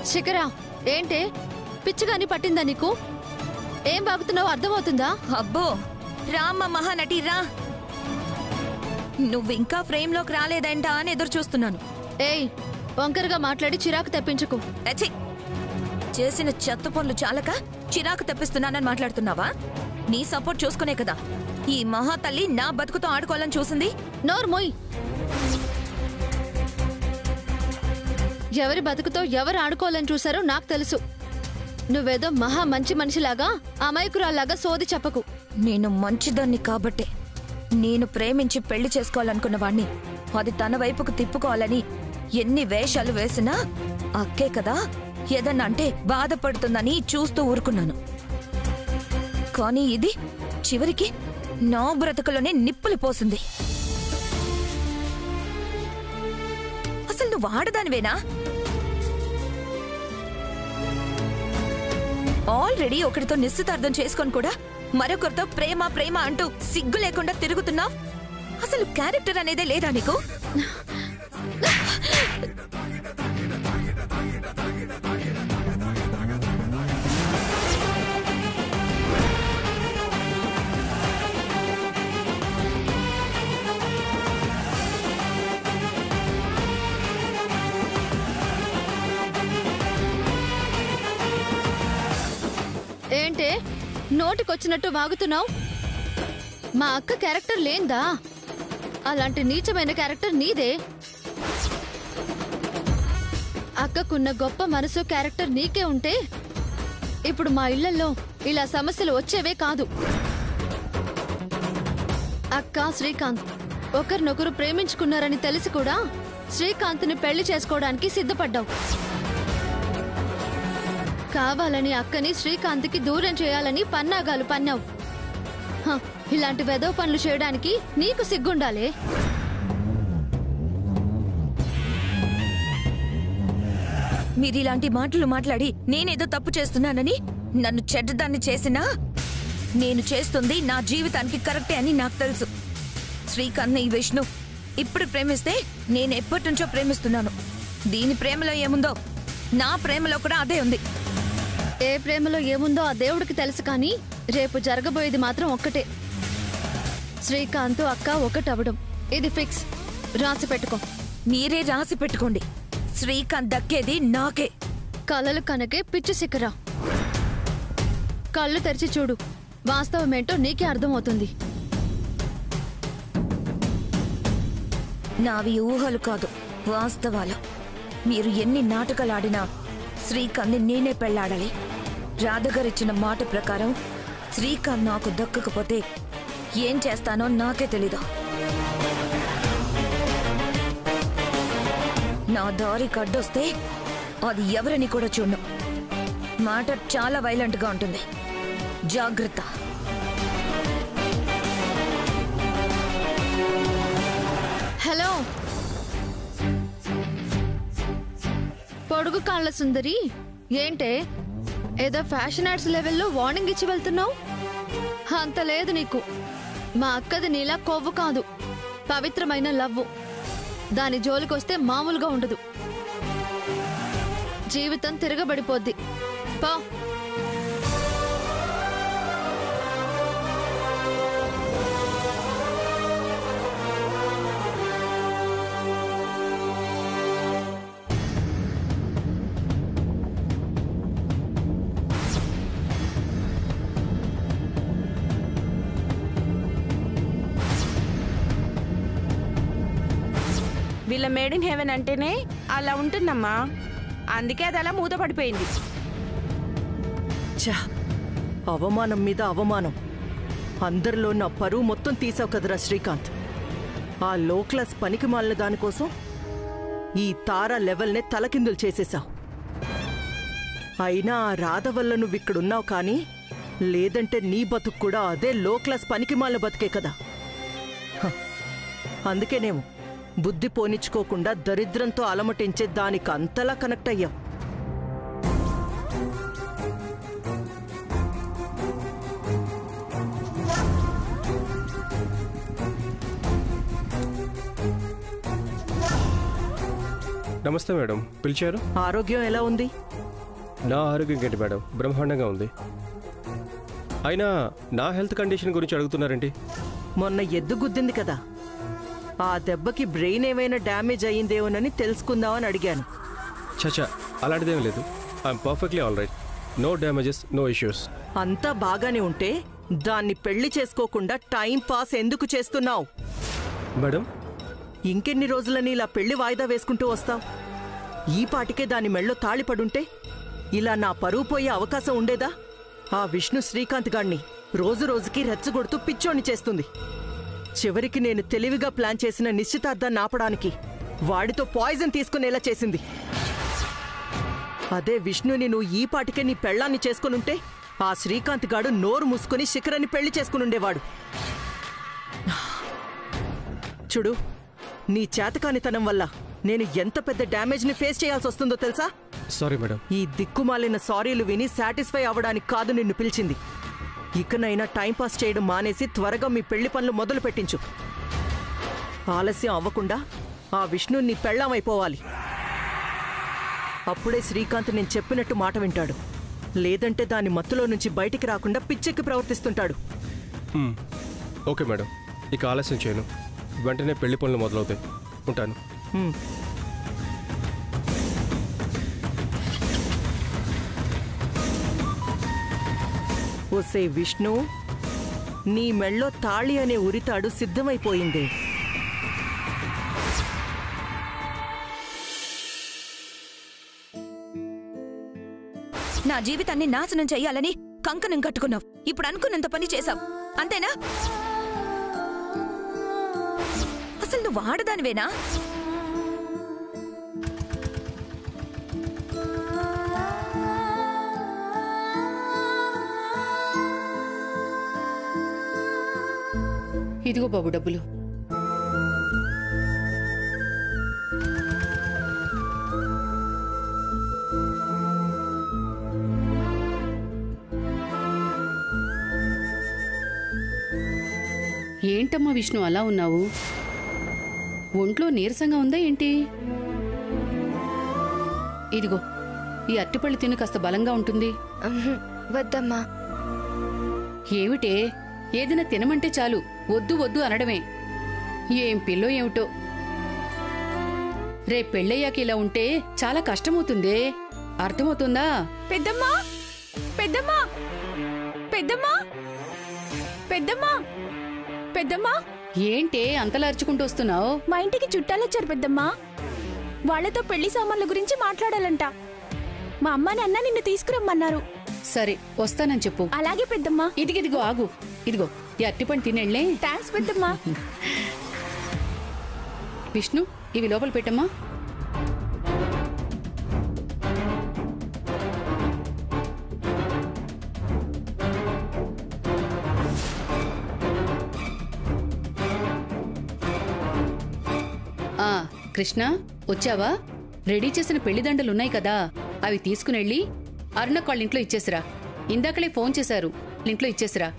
శిఖరా, ఏంటే పిచ్చిగాని పట్టిందా నీకు? ఏం బాగుతున్నావు అర్థమవుతుందా? అబ్బో రామ్మ మహానటి రా. నువ్వింకా ఫ్రేమ్ లోకి రాలేదంటా అని ఎదురు చూస్తున్నాను. ఏయ్, వంకరగా మాట్లాడి చిరాకు తెప్పించకు. అచ్చి, చేసిన చెత్త పనులు చాలక చిరాకు తెప్పిస్తున్నానని మాట్లాడుతున్నావా? నీ సపోర్ట్ చూసుకునే కదా ఈ మహాతల్లి నా బతుకుతో ఆడుకోవాలని చూసింది. నోర్మోయ్, ఎవరి బతుకుతో ఎవరు ఆడుకోవాలని చూసారో నాకు తెలుసు. నువ్వేదో మహా మంచి మనిషిలాగా అమాయకురాల్లాగా సోది చెప్పకు. నేను మంచిదాన్ని కాబట్టే నేను ప్రేమించి పెళ్లి చేసుకోవాలనుకున్న వాణ్ణి అది తన వైపుకు తిప్పుకోవాలని ఎన్ని వేషాలు వేసినా అక్కే కదా ఏదన్నా అంటే బాధపడుతుందని చూస్తూ ఊరుకున్నాను. కానీ ఇది చివరికి నా బ్రతుకులోనే నిప్పులు పోసింది. అసలు నువ్వు ఆడదానివేనా? ఆల్రెడీ ఒకరితో నిశ్చితార్థం చేసుకొని కూడా మరొకరితో ప్రేమ ప్రేమ అంటూ సిగ్గు లేకుండా తిరుగుతున్నావు. అసలు క్యారెక్టర్ అనేదే లేదా నీకు? ఏంటే నోటికొచ్చినట్టు వాగుతున్నావు? మా అక్క క్యారెక్టర్ లేందా? అలాంటి నీచమైన క్యారెక్టర్ నీదే. అక్కకున్న గొప్ప మనసు క్యారెక్టర్ నీకే ఉంటే ఇప్పుడు మా ఇళ్లలో ఇలా సమస్యలు వచ్చేవే కాదు. అక్క శ్రీకాంత్ ఒకరినొకరు ప్రేమించుకున్నారని తెలిసి కూడా శ్రీకాంత్ని పెళ్లి చేసుకోవడానికి సిద్ధపడ్డావు. కావాలని అక్కని శ్రీకాంత్కి దూరం చేయాలని పన్నాగాలు పన్నావు. ఇలాంటి వెధవ పనులు చేయడానికి నీకు సిగ్గుండాలే. మీరిలాంటి మాటలు మాట్లాడి నేనేదో తప్పు చేస్తున్నానని నన్ను చెడ్డదాన్ని చేసినా నేను చేస్తుంది నా జీవితానికి కరెక్టే అని నాకు తెలుసు. శ్రీకాంత్ ఈ విష్ణు ఇప్పుడు ప్రేమిస్తే నేను ఎప్పటి నుంచో ప్రేమిస్తున్నాను. దీని ప్రేమలో ఏముందో నా ప్రేమలో కూడా అదే ఉంది. ఏ ప్రేమలో ఏముందో ఆ దేవుడికి తెలుసు, కానీ రేపు జరగబోయేది మాత్రం ఒక్కటే. శ్రీకాంత్ అక్క ఒకటవడం, ఇది ఫిక్స్. రాసి పెట్టుకో. మీరే రాసి పెట్టుకోండి. శ్రీకాంత్ దక్కేది నాకే. కలలు కనకే పిచ్చి శిఖరా. కళ్ళు తెరిచి చూడు, వాస్తవమేంటో నీకే అర్థమవుతుంది. నావి ఊహలు కాదు, వాస్తవాలు. మీరు ఎన్ని నాటకాలు ఆడినా శ్రీకాంత్ని నేనే పెళ్లాడాలి. రాధగారిచ్చిన మాట ప్రకారం శ్రీకాంత్ నాకు దక్కకపోతే ఏం చేస్తానో నాకే తెలీదు. నా దారి కడ్డొస్తే అది ఎవరని కూడా చూడను. మాట చాలా వైలెంట్ గా ఉంటుంది. జాగ్రత్త. హలో, పొడుగు కాళ్ళ సుందరి, ఏంటే ఏదో ఫ్యాషన్ యాడ్స్ లెవెల్లో వార్నింగ్ ఇచ్చి వెళ్తున్నావు? అంత లేదు నీకు. మా అక్కది నీలా కొవ్వు కాదు, పవిత్రమైన లవ్వు. దాని జోలికొస్తే మామూలుగా ఉండదు. జీవితం తిరగబడిపోద్ది. పో. వీళ్ళ మేడ్ ఇన్ హెవెన్ అంటేనే అలా ఉంటుందమ్మా. అందుకే అది అలా మూతపడిపోయింది. అవమానం మీద అవమానం. అందరిలో నా పరువు మొత్తం తీసావు కదరా శ్రీకాంత్. ఆ లో క్లాస్ పనికి మాలిన దానికోసం ఈ తారా లెవెల్నే తలకిందులు చేసేశావు. అయినా ఆ రాధ వల్ల నువ్వు ఇక్కడున్నావు, కానీ లేదంటే నీ బతుకు కూడా అదే లో క్లాస్ పనికి మాలిన బతుకే కదా. అందుకేనేమో బుద్ధి పోనిచ్చుకోకుండా దరిద్రంతో అలమటించే దానికి అంతలా కనెక్ట్ అయ్యాం. నమస్తే మేడం, పిలిచారు? ఆరోగ్యం ఎలా ఉంది? నా ఆరోగ్యం ఏంటి మేడం, బ్రహ్మాండంగా ఉంది. అయినా నా హెల్త్ కండిషన్ గురించి అడుగుతున్నారేంటి? మొన్న ఎద్దు గుద్దింది కదా, ఆ దెబ్బకి బ్రెయిన్ ఏమైనా డ్యామేజ్ అయ్యిందేమోనని తెలుసుకుందామని అడిగాను. చచా, అలాంటిదేం లేదు. I'm perfectly all right. No damages, no issues. అంతా బాగానే ఉంటే దాన్ని పెళ్లి చేసుకోకుండా టైం పాస్ ఎందుకు చేస్తున్నావు? మేడం, ఇంకెన్ని రోజులని ఇలా పెళ్లి వాయిదా వేసుకుంటూ వస్తావు? ఈ పాటికే దాని మెళ్ళో తాళిపడుంటే ఇలా నా పరువు పోయే అవకాశం ఉండేదా? ఆ విష్ణు శ్రీకాంత్ గాణ్ణి రోజు రోజుకి రెచ్చగొడుతూ పిచ్చోణ్ణి చేస్తుంది. చివరికి నేను తెలివిగా ప్లాన్ చేసిన నిశ్చితార్థాన్ని ఆపడానికి వాడితో పాయిజన్ తీసుకునేలా చేసింది. అదే విష్ణుని నువ్వు ఈ పాటికే నీ పెళ్లాన్ని చేసుకునుంటే ఆ శ్రీకాంత్ గాడు నోరు మూసుకుని శిఖరాన్ని పెళ్లి చేసుకునుండేవాడు. చూడు, నీ చేతకానితనం వల్ల నేను ఎంత పెద్ద డ్యామేజ్ని ఫేస్ చేయాల్సి వస్తుందో తెలుసా? Sorry madam. ఈ దిక్కుమాలిన సారీలు విని సాటిస్ఫై అవ్వడానికి కాదు నిన్ను పిలిచింది. ఇకనైనా టైంపాస్ చేయడం మానేసి త్వరగా మీ పెళ్లి పనులు మొదలు పెట్టించు. ఆలస్యం అవ్వకుండా ఆ విష్ణు నీ పెళ్ళామైపోవాలి. అప్పుడే శ్రీకాంత్ నేను చెప్పినట్టు మాట వింటాడు. లేదంటే దాని మత్తులో నుంచి బయటికి రాకుండా పిచ్చెక్కి ప్రవర్తిస్తుంటాడు. ఓకే మేడం, ఇక ఆలస్యం చేయను. వెంటనే పెళ్లి పనులు మొదలవుతాయి. ఉంటాను. ఓసే విష్ణు, నీ మెళ్ళో తాళి అనే ఉరితాడు సిద్ధమైపోయింది. నా జీవితాన్ని నాశనం చెయ్యాలని కంకణం కట్టుకున్నావు. ఇప్పుడు అనుకున్నంత పని చేశావు, అంతేనా? అసలు నువ్వు ఆడదానివేనా? ఇదిగో బాబు డబ్బులు. ఏంటమ్మా విష్ణు అలా ఉన్నావు? ఒంట్లో నీరసంగా ఉందా ఏంటి? ఇదిగో ఈ అట్టిపళ్ళు తిను, కాస్త బలంగా ఉంటుంది. వద్దమ్మా. ఏమిటే, ఏదైనా తినమంటే చాలు వద్దు వద్దు అనడమే. ఏం పిల్లో ఏమిటో. రేపు పెళ్ళయ్యాక ఇలా ఉంటే చాలా కష్టమవుతుందే, అర్థమవుతుందా? పెద్దమ్మా, పెద్దమ్మా, పెద్దమ్మా, పెద్దమ్మా, పెద్దమ్మా. ఏంటే అంతలా అరుచుకుంటూ వస్తున్నావు? మా ఇంటికి చుట్టాలొచ్చారు పెద్దమ్మా. వాళ్లతో పెళ్లి సామాన్ల గురించి మాట్లాడాలంట. మా అమ్మ నాన్న నిన్ను తీసుకురమ్మన్నారు. సరే వస్తానని చెప్పు. అలాగే పెద్దమ్మా. ఇదిగిదిగో ఆగు. ఇదిగో ఈ అట్టిపండు తినేళ్లే. థ్యాంక్స్ పెద్దమ్మా. విష్ణు, ఇవి లోపల పెట్టమ్మా. కృష్ణ, వచ్చావా? రెడీ చేసిన పెళ్లిదండలున్నాయి కదా, అవి తీసుకునెళ్ళి అరుణక్ వాళ్ళ ఇంట్లో ఇచ్చేసిరా. ఇందాకలే ఫోన్ చేశారు, ఇంట్లో ఇచ్చేసిరా.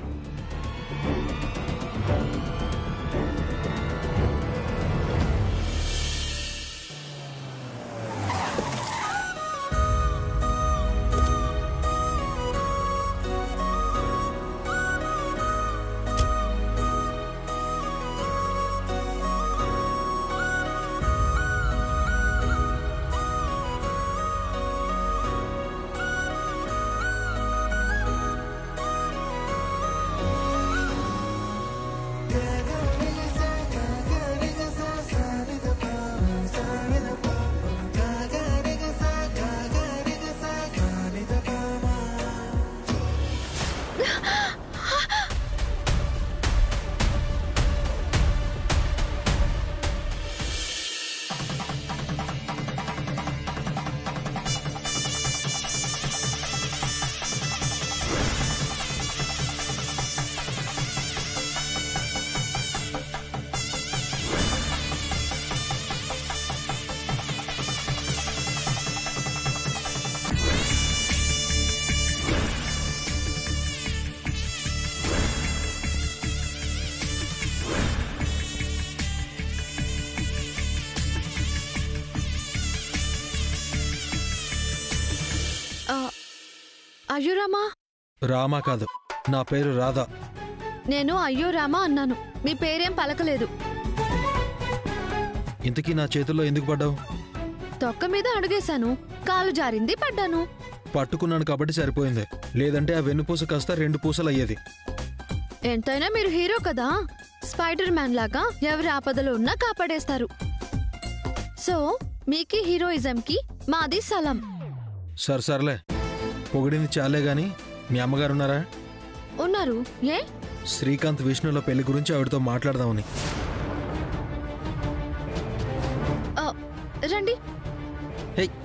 అయ్యో రామా. రామా కాదు, నా పేరు రాధా. నేను అయ్యో రామా అన్నాను, మీ పేరేం పలకలేదు. ఇంతకీ నా చేతుల్లో ఎందుకు పడ్డావు? తొక్క మీద అడుగేశాను, కాలు జారింది, పడ్డాను. పట్టుకున్నాను కాబట్టి సరిపోయింది, లేదంటే ఆ వెన్నుపూస కాస్త 2 పూసలు అయ్యేది. ఎంతైనా మీరు హీరో కదా, స్పైడర్ మ్యాన్ లాగా ఎవరి ఆపదలో ఉన్నా కాపాడేస్తారు. సో మీకి హీరోయిజంకి మాది సలాం. సర్లే, పొగిడింది చాలే గాని మీ అమ్మగారున్నారా? ఉన్నారు. ఏ? శ్రీకాంత్ విష్ణుల పెళ్లి గురించి ఆవిడతో మాట్లాడదామని. రండి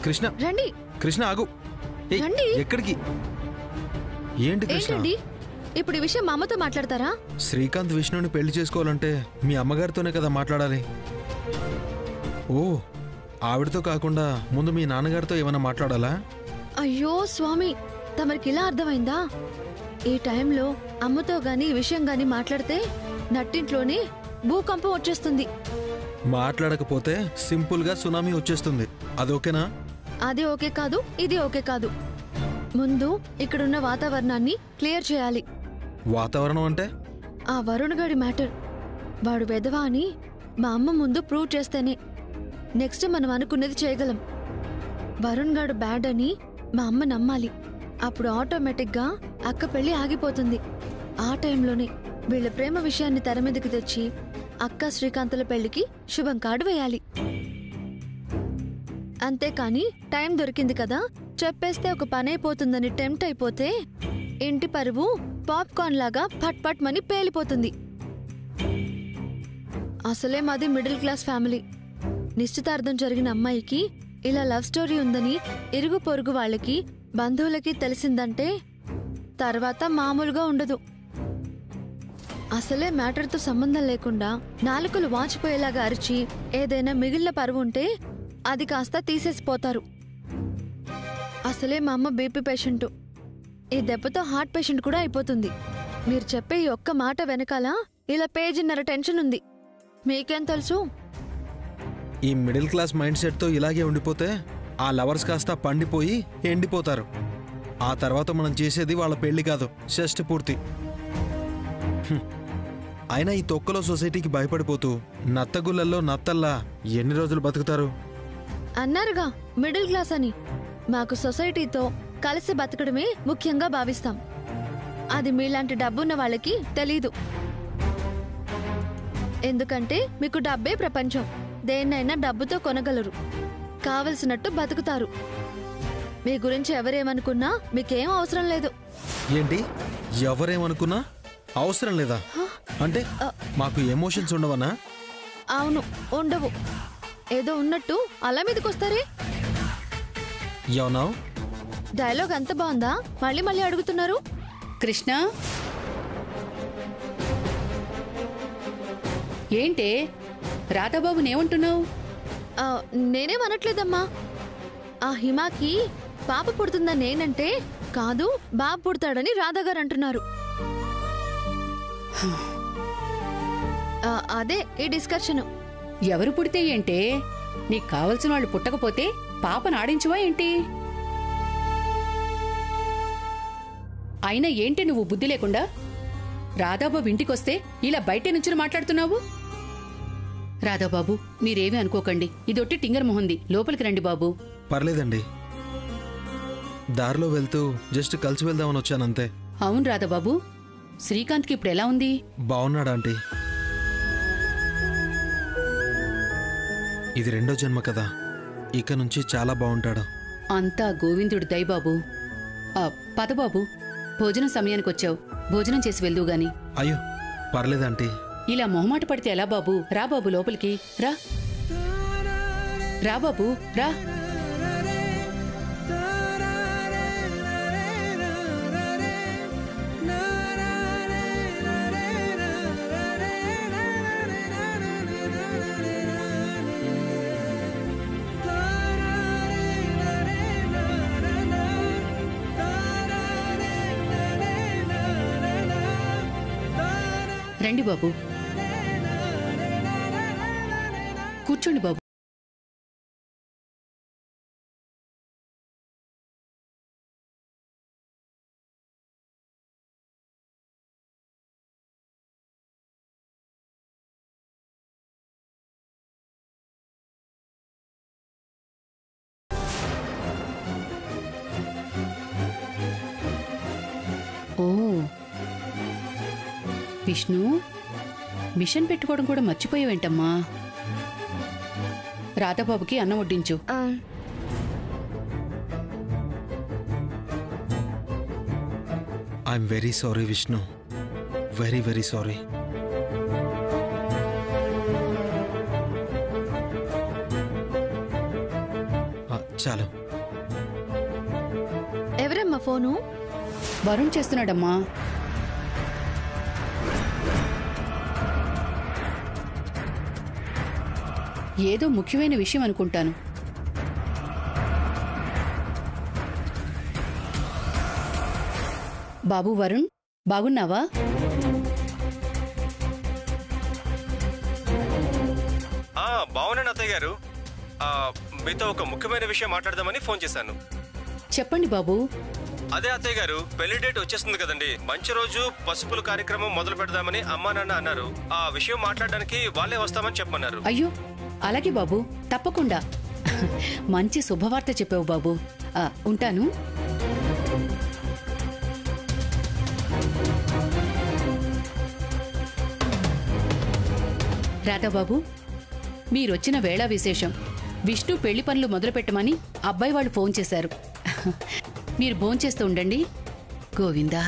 కృష్ణ, రండి కృష్ణ ఆగు. రండి. ఎక్కడికి? ఏంటి కృష్ణ? ఏంటండి ఇప్పుడు ఈ విషయం మా అమ్మతో మాట్లాడతారా? శ్రీకాంత్ విష్ణుని పెళ్లి చేసుకోవాలంటే మీ అమ్మగారితోనే కదా మాట్లాడాలి. ఓ, ఆవిడతో కాకుండా ముందు మీ నాన్నగారితో ఏమైనా మాట్లాడాలా? అయ్యో స్వామి, తమరికి ఇలా అర్థమైందా? ఈ టైంలో అమ్మతో గాని ఈ విషయం గాని మాట్లాడితే నట్టింట్లోనే భూకంపం వచ్చేస్తుంది. మాట్లాడకపోతే సింపుల్ గా సునామీ వచ్చేస్తుంది. అదోకేనా? అది ఓకే కాదు, ఇది ఓకే కాదు. ముందు ఇక్కడున్న వాతావరణాన్ని క్లియర్ చేయాలి. వాతావరణం అంటే? ఆ వరుణ్ గడి మ్యాటర్. వాడు వెధవా అని మా అమ్మ ముందు ప్రూవ్ చేస్తేనే నెక్స్ట్ మనం అనుకున్నది చేయగలం. వరుణ్ గాడు బ్యాడ్ అని మా అమ్మ నమ్మాలి. అప్పుడు ఆటోమేటిక్గా అక్క పెళ్లి ఆగిపోతుంది. ఆ టైంలోనే వీళ్ళ ప్రేమ విషయాన్ని తెర మీదకి తెచ్చి అక్క శ్రీకాంతుల పెళ్లికి శుభం కార్డు వేయాలి. అంతేకాని టైం దొరికింది కదా చెప్పేస్తే ఒక పనైపోతుందని టెంప్ట్ అయిపోతే ఇంటి పరువు పాప్కార్న్ లాగా పట్ పట్ మని పేలిపోతుంది. అసలే మాది మిడిల్ క్లాస్ ఫ్యామిలీ. నిశ్చితార్థం జరిగిన అమ్మాయికి ఇలా లవ్ స్టోరీ ఉందని ఇరుగు పొరుగు వాళ్ళకి బంధువులకి తెలిసిందంటే తర్వాత మామూలుగా ఉండదు. అసలే మ్యాటర్తో సంబంధం లేకుండా నాలుకలు వాచిపోయేలాగా అరిచి ఏదైనా మిగిలిన పరువు ఉంటే అది కాస్త తీసేసిపోతారు. అసలే మా అమ్మ బీపీ పేషెంటు. ఈ దెబ్బతో హార్ట్ పేషెంట్ కూడా అయిపోతుంది. మీరు చెప్పే ఈ ఒక్క మాట వెనకాల ఇలా పేజీన్నర టెన్షన్ ఉంది. మీకేం తెలుసు? ఈ మిడిల్ క్లాస్ మైండ్ సెట్ తో ఇలాగే ఉండిపోతే ఆ లవర్స్ కాస్త పండిపోయి ఎండిపోతారు. ఆ తర్వాత మనం చేసేది వాళ్ళ పెళ్లి కాదు, షష్టి పూర్తి. అయినా ఈ తొక్కలో సొసైటీకి భయపడిపోతూ నత్తగుళ్ళల్లో నత్తల్లా ఎన్ని రోజులు బతుకుతారు? అన్నారుగా మిడిల్ క్లాస్ అని. మాకు సొసైటీతో కలిసి బతకడమే ముఖ్యంగా భావిస్తాం. అది మీలాంటి డబ్బున్న వాళ్ళకి తెలీదు. ఎందుకంటే మీకు డబ్బే ప్రపంచం. దేన్నైనా డబ్బుతో కొనగలరు, కావలసినట్టు బతుకుతారు. మీ గురించి ఎవరేమనుకున్నా మీకేం అవసరం లేదు. ఏంటి? ఎవరేమనుకున్నా అవసరం లేదా? అంటే మాకు ఎమోషన్స్ ఉండవనా? అవును, ఉండవు. ఏదో ఉన్నట్టు అలా మీదకొస్తారే. యౌనావ్ డైలాగ్ అంత బాగుందా? మళ్ళీ మళ్ళీ అడుగుతున్నారు. కృష్ణ, ఏంటే రాధాబాబునేమంటున్నావు? నేనేమనట్లేదమ్మా. ఆ హిమాకి పాప పుడుతుందని నేనంటే కాదు బాబు పుడతాడని రాధాగారు అంటున్నారు. అదే ఈ డిస్కషను. ఎవరు పుడితే ఏంటే? నీకు కావలసిన వాళ్ళు పుట్టకపోతే పాపను ఆడించువా ఏంటి? అయినా ఏంటి నువ్వు బుద్ధి లేకుండా? రాధాబాబు ఇంటికొస్తే ఇలా బయటే నుంచి మాట్లాడుతున్నావు? రాధాబాబు, మీరేమీ అనుకోకండి. ఇదొట్టి టింగర్ మొహంది. లోపలికి రండి బాబు. పర్లేదండి, దారిలో వెళ్తూ జస్ట్ కలిసి వెళ్దామని వచ్చానంతే. అవును రాధాబాబు, శ్రీకాంత్కి ఇప్పుడు ఎలా ఉంది? బాగున్నాడా ఆంటీ? ఇది 2వ జన్మ కదా, ఇక నుంచి చాలా బాగుంటాడు. అంతా గోవిందుడు దయబాబు. పదబాబు, భోజనం సమయానికి వచ్చావు. భోజనం చేసి వెళ్దువు గాని. అయ్యో పర్లేదంటీ. ఇలా మొహమాట పడితే ఎలా బాబు? రా బాబు, లోపలికి రా. రా బాబు, రా. రండి బాబు, కూర్చోండి బాబు. విష్ణు, మిషన్ పెట్టుకోవడం కూడా మర్చిపోయావేంటమ్మా? రాధాబాబుకి అన్నం వడ్డించు. I am very sorry Vishnu, very very sorry. చాలు. ఎవరమ్మా ఫోను? వరుణ్ చేస్తున్నాడమ్మా. ఏదో ముఖ్యమైన విషయం అనుకుంటాను. బాబు వరుణ్, బాగున్నావా? బాగున్నాను అత్తయ్య గారు. మీతో ఒక ముఖ్యమైన విషయం మాట్లాడదామని ఫోన్ చేశాను. చెప్పండి బాబు. అదే అత్తయ్య గారు, పెళ్లి డేట్ వచ్చేస్తుంది కదండి. మంచి రోజు పసుపుల కార్యక్రమం మొదలు పెడదామని అమ్మా నాన్న అన్నారు. ఆ విషయం మాట్లాడడానికి వాళ్ళే వస్తామని చెప్పమన్నారు. అయ్యో, అలాగే బాబు, తప్పకుండా. మంచి శుభవార్త చెప్పావు బాబు. ఉంటాను. రాధాబాబు, మీరొచ్చిన వేళ విశేషం. విష్ణు పెళ్లి పనులు మొదలుపెట్టమని అబ్బాయి వాళ్ళు ఫోన్ చేశారు. మీరు భోంచేస్తూ ఉండండి. గోవిందా.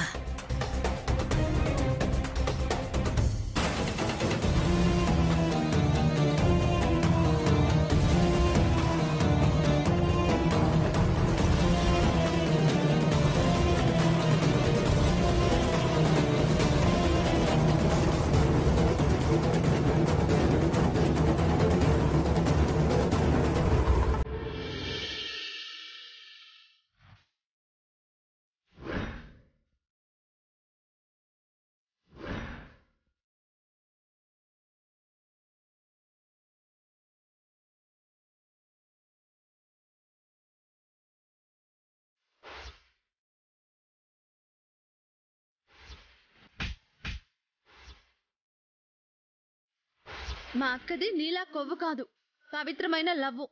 మా అక్కది నీలా కొవ్వు కాదు, పవిత్రమైన లవ్వు.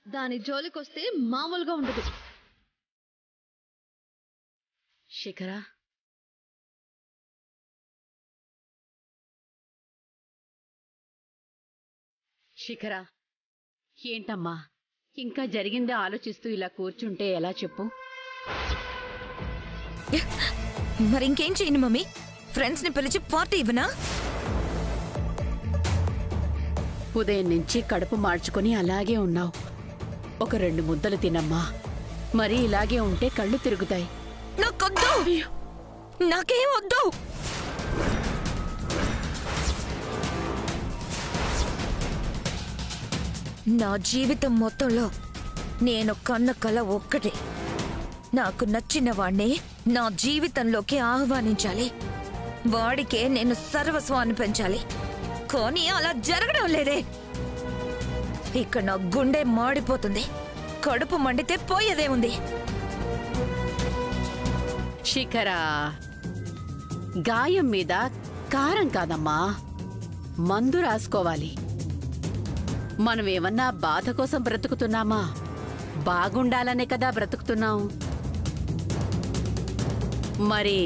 దాని జోలికొస్తే మామూలుగా ఉండదు. శిఖరా, శిఖరా, ఏంటమ్మా ఇంకా జరిగిందే ఆలోచిస్తూ ఇలా కూర్చుంటే ఎలా చెప్పు? మరింకేం చేయను మమ్మీ, ఫ్రెండ్స్ ని పిలిచి పార్టీ ఇవ్వనా? ఉదయం నుంచి కడుపు మార్చుకొని అలాగే ఉన్నావు. ఒక 2 ముద్దలు తినమ్మా. మరీ ఇలాగే ఉంటే కళ్ళు తిరుగుతాయి. నాకొద్దు, నాకేం వద్దు. నా జీవితం మొత్తంలో నేను కన్న కల ఒక్కటే. నాకు నచ్చిన వాణ్ణి నా జీవితంలోకి ఆహ్వానించాలి. వాడికే నేను సర్వస్వాన్ని పెంచాలి. కానీ అలా జరగడం లేదే. ఇక నా గుండె మాడిపోతుంది. కడుపు మండితే పోయేదే ఉంది. శిఖరా, గాయం మీద కారం కాదమ్మా, మందు రాసుకోవాలి. మనమేమన్నా బాధ కోసం బ్రతుకుతున్నామా? బాగుండాలనే కదా బ్రతుకుతున్నాం. మరి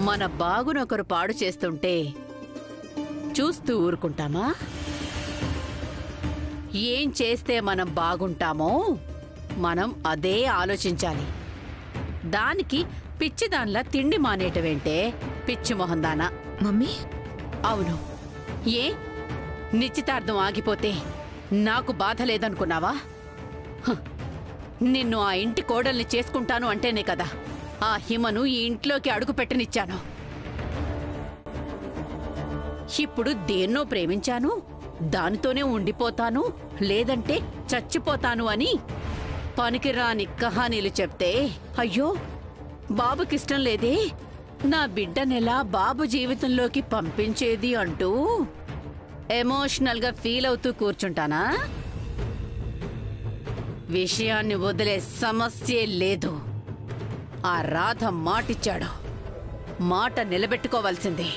మన బాగునొకరు పాడు చేస్తుంటే చూస్తూ ఊరుకుంటామా? ఏం చేస్తే మనం బాగుంటామో మనం అదే ఆలోచించాలి. దానికి పిచ్చిదాన్లా తిండి మానేటవేంటే, పిచ్చి మొహందానా? మమ్మీ, అవును. ఏ నిశ్చితార్థం ఆగిపోతే నాకు బాధ లేదనుకున్నావా? నిన్ను ఆ ఇంటి కోడల్ని చేసుకుంటాను అంటేనే కదా ఆ హిమను ఈ ఇంట్లోకి అడుగు పెట్టనిచ్చాను. ఇప్పుడు దేన్నో ప్రేమించాను, దానితోనే ఉండిపోతాను, లేదంటే చచ్చిపోతాను అని పనికిరాని కహానీలు చెప్తే, అయ్యో బాబుకిష్టం లేదే, నా బిడ్డనెలా బాబు జీవితంలోకి పంపించేది అంటూ ఎమోషనల్ గా ఫీల్ అవుతూ కూర్చుంటానా? విషయాన్ని వదిలే సమస్యే లేదు. ఆ రాధ మాటిచ్చాడు, మాట నిలబెట్టుకోవాల్సిందే.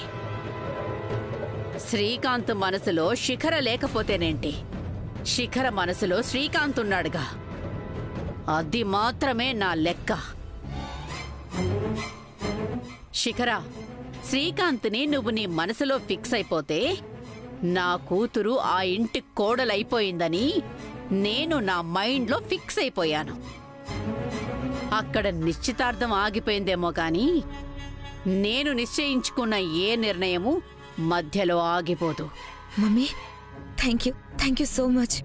శ్రీకాంత్ మనసులో శిఖర లేకపోతేనేంటి, శిఖర మనసులో శ్రీకాంత్ ఉన్నాడుగా. అది మాత్రమే నా లెక్క. శిఖర, శ్రీకాంత్ని నువ్వు నీ మనసులో ఫిక్స్ అయిపోతే నా కూతురు ఆ ఇంటి కోడలైపోయిందని నేను నా మైండ్లో ఫిక్స్ అయిపోయాను. అక్కడ నిశ్చితార్థం ఆగిపోయిందేమో కానీ నేను నిశ్చయించుకున్న ఏ నిర్ణయము మధ్యలో ఆగిపోదు. Mummy thank you so much.